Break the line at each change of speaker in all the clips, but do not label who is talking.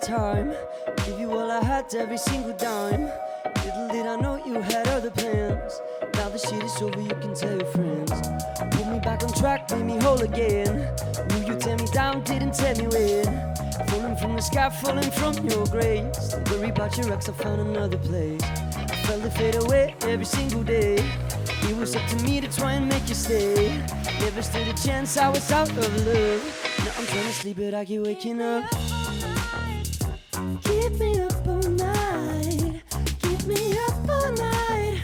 time. Give you all I had, every single dime. Little did I know you had other plans. Now the shit is over, you can tell your friends. Put me back on track, made me whole again. Knew you tear me down, didn't tell me when. Falling from the sky, falling from your grace. Don't worry about your ex, I found another place. I felt it fade away every single day. It was up to me to try and make you stay. Never stood a chance, I was out of love. Now I'm trying to sleep, but I keep waking up. Keep me up all night. Keep me up all night.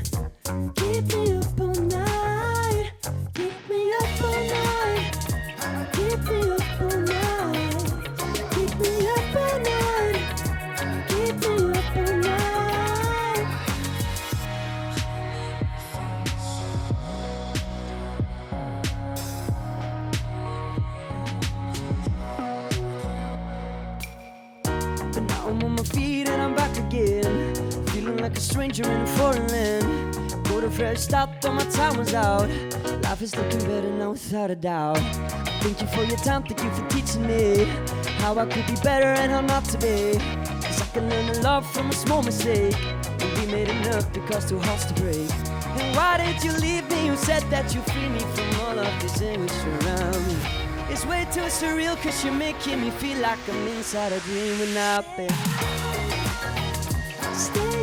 Keep me up all night. Keep me up all night. Keep me up all night. Keep me up all night. Keep me up all night. But now I'm on my feet and I'm back again. Feeling like a stranger in a foreign land. Got a fresh start, though my time was out. Life is looking better now without a doubt. Thank you for your time, thank you for teaching me how I could be better and how not to be. Cause I can learn to love from a small mistake. And we made enough because two hearts to break. And why did you leave me? You said that you free me from all of this anguish around me. It's way too surreal cause you're making me feel like I'm inside a dream when I've been stay